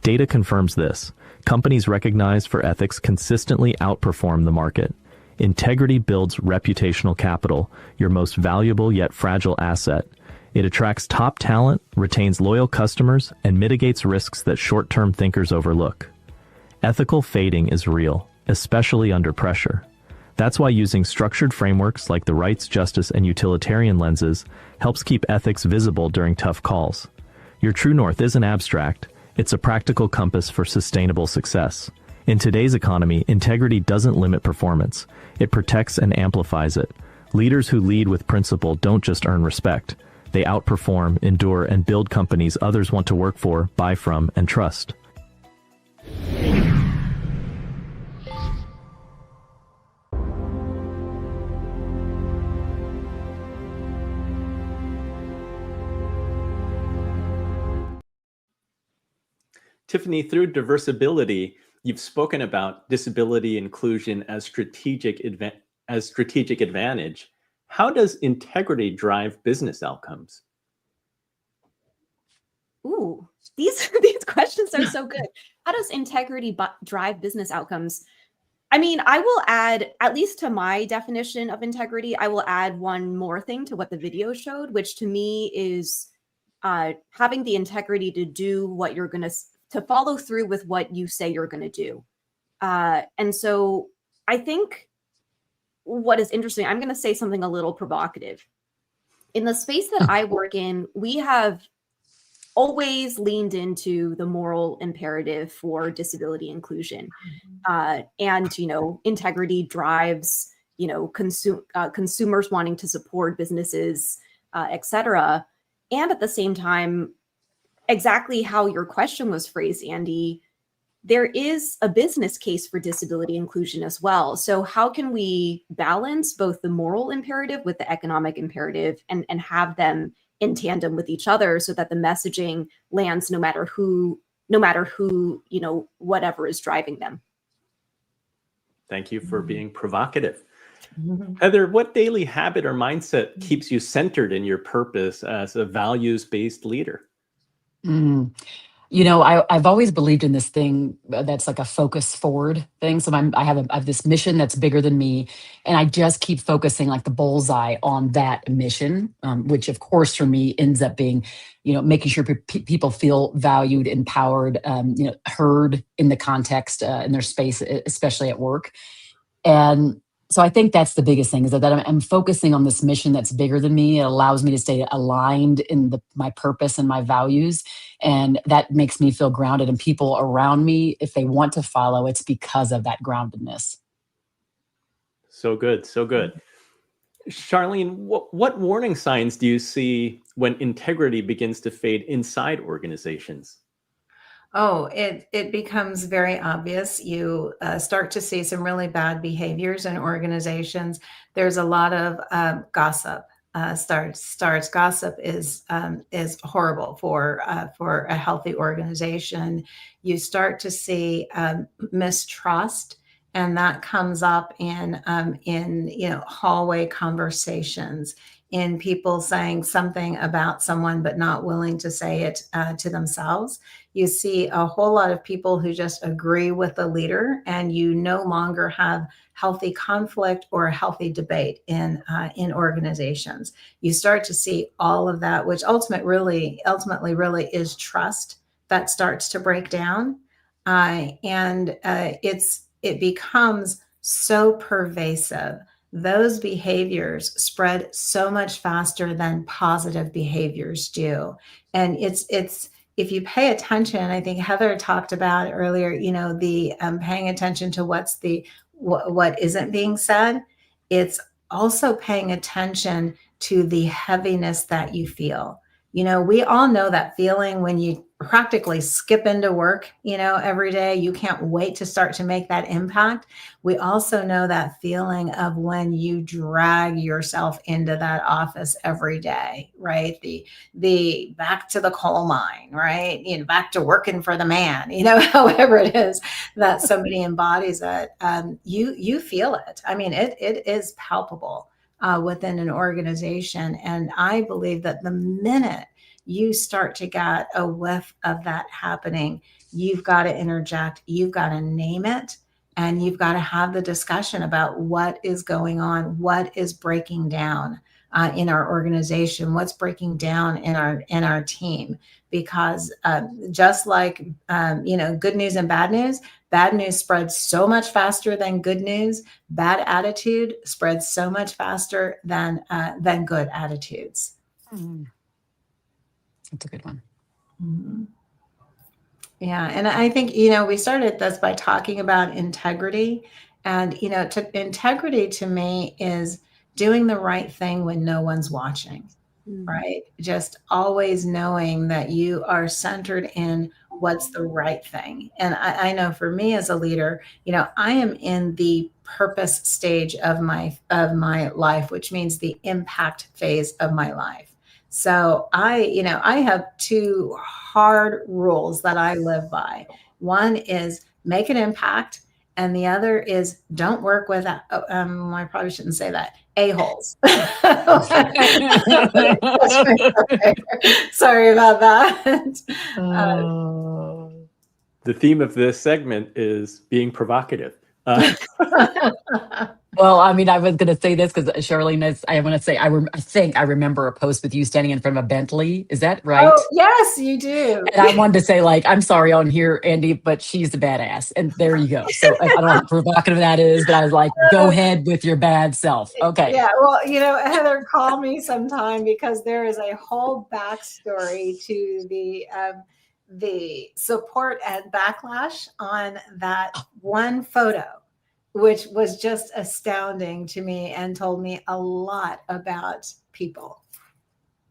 Data confirms this. Companies recognized for ethics consistently outperform the market. Integrity builds reputational capital, your most valuable yet fragile asset. It attracts top talent, retains loyal customers, and mitigates risks that short-term thinkers overlook. Ethical fading is real, especially under pressure. That's why using structured frameworks like the rights, justice, and utilitarian lenses helps keep ethics visible during tough calls. Your true north isn't abstract, it's a practical compass for sustainable success. In today's economy, integrity doesn't limit performance, it protects and amplifies it. Leaders who lead with principle don't just earn respect, they outperform, endure, and build companies others want to work for, buy from, and trust. Tiffany, through diversibility, you've spoken about disability inclusion as strategic advantage. How does integrity drive business outcomes? Ooh, these questions are so good. How does integrity drive business outcomes? I mean, I will add, at least to my definition of integrity, I will add one more thing to what the video showed, which to me is having the integrity to do what you're going to follow through with what you say you're going to do. And so I think what is interesting, I'm going to say something a little provocative. In the space that I work in, we have always leaned into the moral imperative for disability inclusion. And, integrity drives, consumers wanting to support businesses, et cetera. And at the same time, exactly how your question was phrased, Andy, there is a business case for disability inclusion as well. So how can we balance both the moral imperative with the economic imperative and have them in tandem with each other so that the messaging lands no matter who, whatever is driving them? Thank you for being provocative. Heather, what daily habit or mindset keeps you centered in your purpose as a values-based leader? I've always believed in this thing that's like a focus forward thing. So I have this mission that's bigger than me, and I just keep focusing like the bullseye on that mission, which of course for me ends up being, making sure people feel valued, empowered, heard in the context in their space, especially at work. And so I think that's the biggest thing, is that I'm focusing on this mission that's bigger than me. It allows me to stay aligned in my purpose and my values. And that makes me feel grounded. And people around me, if they want to follow, it's because of that groundedness. So good. So good. Charlene, what warning signs do you see when integrity begins to fade inside organizations? Oh, it becomes very obvious. You start to see some really bad behaviors in organizations. There's a lot of gossip. Gossip is horrible for a healthy organization. You start to see mistrust, and that comes up in hallway conversations, in people saying something about someone but not willing to say it to themselves. You see a whole lot of people who just agree with the leader, and you no longer have healthy conflict or a healthy debate in organizations. You start to see all of that, which ultimately really is trust that starts to break down, and it becomes so pervasive. Those behaviors spread so much faster than positive behaviors do. And it's if you pay attention, I think Heather talked about earlier, the paying attention to what isn't being said. It's also paying attention to the heaviness that you feel. We all know that feeling when you practically skip into work, every day. You can't wait to start to make that impact. We also know that feeling of when you drag yourself into that office every day, right? The back to the coal mine, right? Back to working for the man, however it is that somebody embodies it. You feel it. I mean, it is palpable within an organization. And I believe that the minute you start to get a whiff of that happening, you've got to interject, you've got to name it, and you've got to have the discussion about what is going on, what is breaking down in our organization, what's breaking down in our team. Because just like good news and bad news spreads so much faster than good news. Bad attitude spreads so much faster than good attitudes. That's a good one. Mm-hmm. Yeah. And I think, we started this by talking about integrity, and, integrity to me is doing the right thing when no one's watching, right? Just always knowing that you are centered in what's the right thing. And I know for me as a leader, I am in the purpose stage of my life, which means the impact phase of my life. So I have two hard rules that I live by. One is make an impact, and the other is don't work with, I probably shouldn't say that, a-holes. Sorry about that. The theme of this segment is being provocative. Well, I mean, I was going to say this because Charlene, I want to say, I think I remember a post with you standing in front of a Bentley. Is that right? Oh, yes, you do. And I wanted to say, like, I'm sorry on here, Andy, but she's a badass. And there you go. So I don't know how provocative that is, but I was like, go ahead with your bad self. Okay. Yeah, well, Heather, call me sometime because there is a whole backstory to the support and backlash on that one photo, which was just astounding to me and told me a lot about people.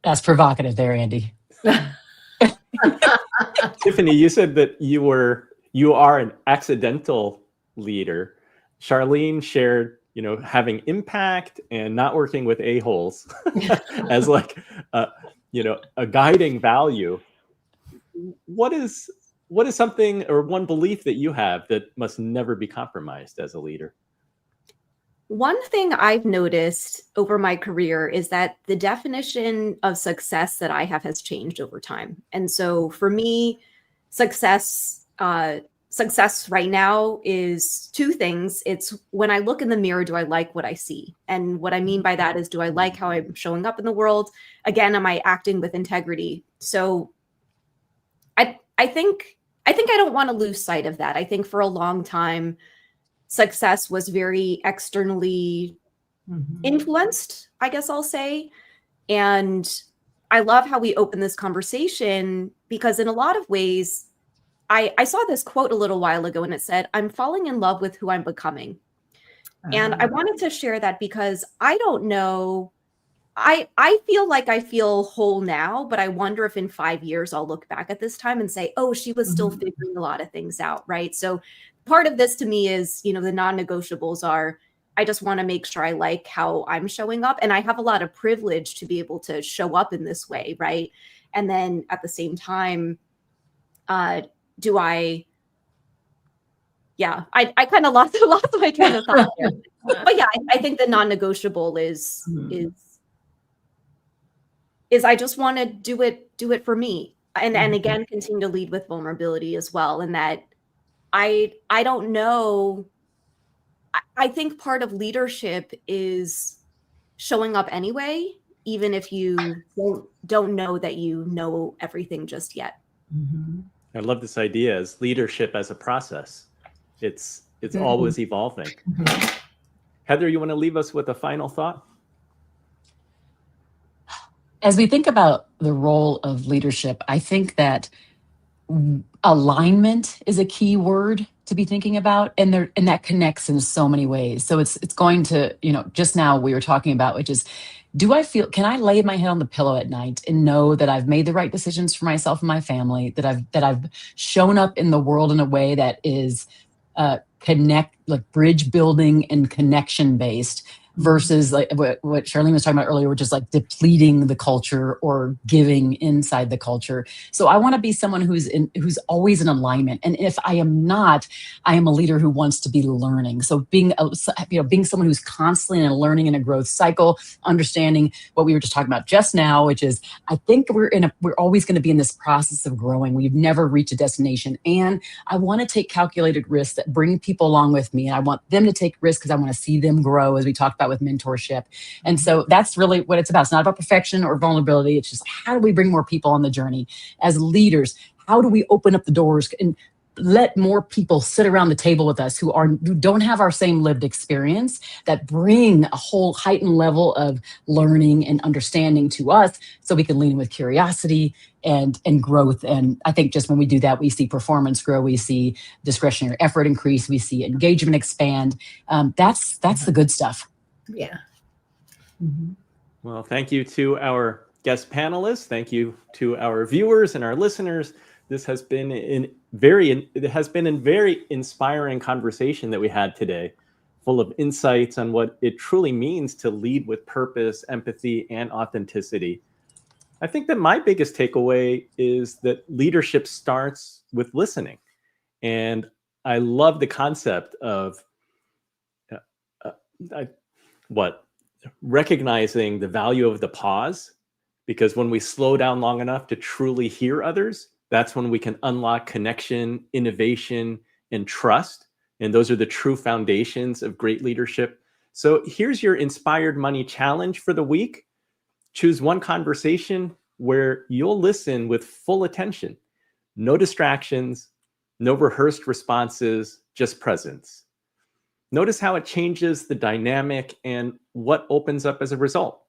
That's provocative there, Andy. Tiffany, you said that you are an accidental leader. Charlene shared, having impact and not working with a-holes as like, a guiding value. What is something or one belief that you have that must never be compromised as a leader? One thing I've noticed over my career is that the definition of success that I have has changed over time. And so for me, success right now is two things. It's when I look in the mirror, do I like what I see? And what I mean by that is, do I like how I'm showing up in the world? Again, am I acting with integrity? So I think I don't want to lose sight of that. I think for a long time, success was very externally influenced, I guess I'll say. And I love how we open this conversation because in a lot of ways, I saw this quote a little while ago and it said, I'm falling in love with who I'm becoming. And I wanted to share that because I don't know. I feel like I feel whole now, but I wonder if in 5 years I'll look back at this time and say, oh, she was still figuring a lot of things out, right? So part of this to me is, the non-negotiables are, I just want to make sure I like how I'm showing up. And I have a lot of privilege to be able to show up in this way, right? And then at the same time, I kind of lost my train of thought there. But yeah, I think the non-negotiable is I just want to do it for me. And again, continue to lead with vulnerability as well. And that I don't know. I think part of leadership is showing up anyway, even if you don't know that you know everything just yet. I love this idea as leadership as a process. It's always evolving. Heather, you want to leave us with a final thought? As we think about the role of leadership, I think that alignment is a key word to be thinking about, and that connects in so many ways. So it's going to, just now we were talking about, which is, can I lay my head on the pillow at night and know that I've made the right decisions for myself and my family, that I've shown up in the world in a way that is bridge building and connection based, versus like what Charlene was talking about earlier, which is like depleting the culture or giving inside the culture. So I want to be someone who's always in alignment. And if I am not, I am a leader who wants to be learning. So being someone who's constantly in a learning and a growth cycle, understanding what we were just talking about just now, which is I think we're always going to be in this process of growing. We've never reached a destination. And I want to take calculated risks that bring people along with me. And I want them to take risks because I want to see them grow, as we talked about with mentorship. And so that's really what it's about. It's not about perfection or vulnerability. It's just, how do we bring more people on the journey as leaders? How do we open up the doors and let more people sit around the table with us who don't have our same lived experience, that bring a whole heightened level of learning and understanding to us, so we can lean in with curiosity and growth. And I think just when we do that, we see performance grow, we see discretionary effort increase, we see engagement expand. That's the good stuff. Yeah. Well, thank you to our guest panelists. Thank you to our viewers and our listeners. This has been a very inspiring conversation that we had today, full of insights on what it truly means to lead with purpose, empathy, and authenticity. I think that my biggest takeaway is that leadership starts with listening. And I love the concept of recognizing the value of the pause, because when we slow down long enough to truly hear others, that's when we can unlock connection, innovation, and trust. And those are the true foundations of great leadership. So here's your Inspired Money challenge for the week. Choose one conversation where you'll listen with full attention. No distractions, no rehearsed responses, just presence. Notice how it changes the dynamic and what opens up as a result.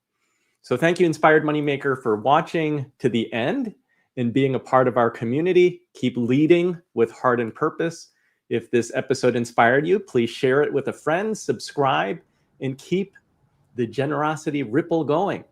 So thank you, Inspired Moneymaker, for watching to the end and being a part of our community. Keep leading with heart and purpose. If this episode inspired you, please share it with a friend, subscribe, and keep the generosity ripple going.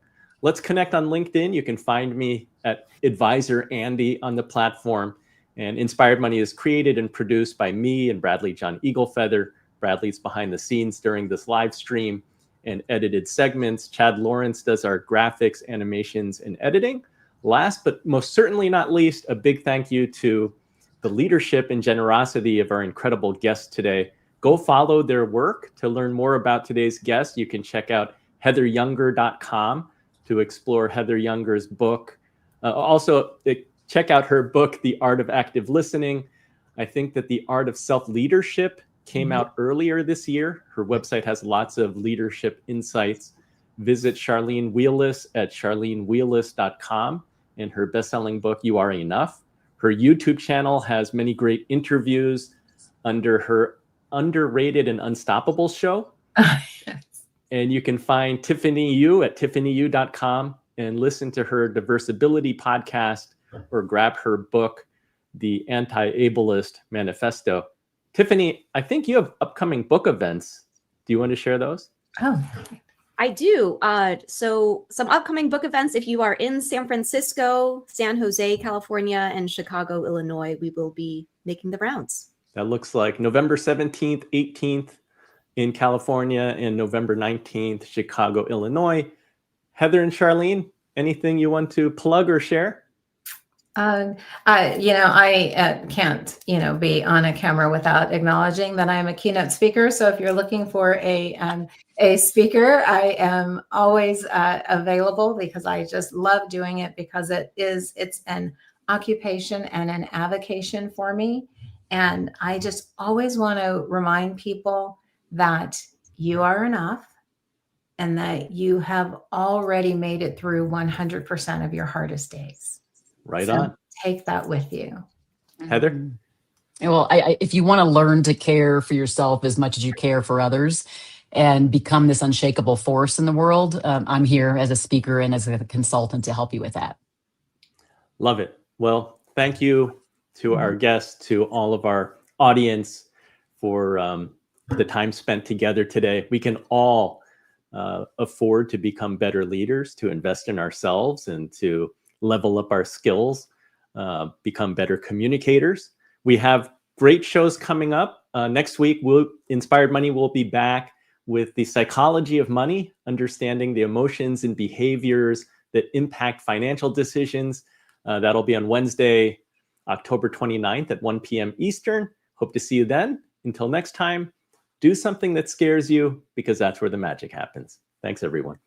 Let's connect on LinkedIn. You can find me at Advisor Andy on the platform. And Inspired Money is created and produced by me and Bradley John Eaglefeather. Bradley's behind the scenes during this live stream and edited segments. Chad Lawrence does our graphics, animations, and editing. Last but most certainly not least, a big thank you to the leadership and generosity of our incredible guests today. Go follow their work. To learn more about today's guest, you can check out heatheryounger.com to explore Heather Younger's book. Also, check out her book, The Art of Active Listening. I think that The Art of Self-Leadership came out earlier this year. Her website has lots of leadership insights. Visit Charlene Wheeless at charlenewheeless.com and her best-selling book, You Are Enough. Her YouTube channel has many great interviews under her Underrated and Unstoppable show. And you can find Tiffany Yu at tiffanyyu.com and listen to her Diversibility podcast or grab her book, The Anti-Ableist Manifesto. Tiffany, I think you have upcoming book events. Do you want to share those? Oh, I do. So some upcoming book events. If you are in San Francisco, San Jose, California, and Chicago, Illinois, we will be making the rounds. That looks like November 17th, 18th in California, and November 19th, Chicago, Illinois. Heather and Charlene, anything you want to plug or share? I can't, be on a camera without acknowledging that I'm a keynote speaker. So if you're looking for a speaker, I am always available, because I just love doing it, because it's an occupation and an avocation for me. And I just always want to remind people that you are enough and that you have already made it through 100% of your hardest days. Right So on. take that with you. Heather? Well, if you want to learn to care for yourself as much as you care for others and become this unshakable force in the world, I'm here as a speaker and as a consultant to help you with that. Love it. Well, thank you to our guests, to all of our audience for the time spent together today. We can all afford to become better leaders, to invest in ourselves and to level up our skills, become better communicators. We have great shows coming up. Next week, Inspired Money will be back with the psychology of money, understanding the emotions and behaviors that impact financial decisions. That'll be on Wednesday, October 29th at 1 p.m. Eastern. Hope to see you then. Until next time, do something that scares you, because that's where the magic happens. Thanks, everyone.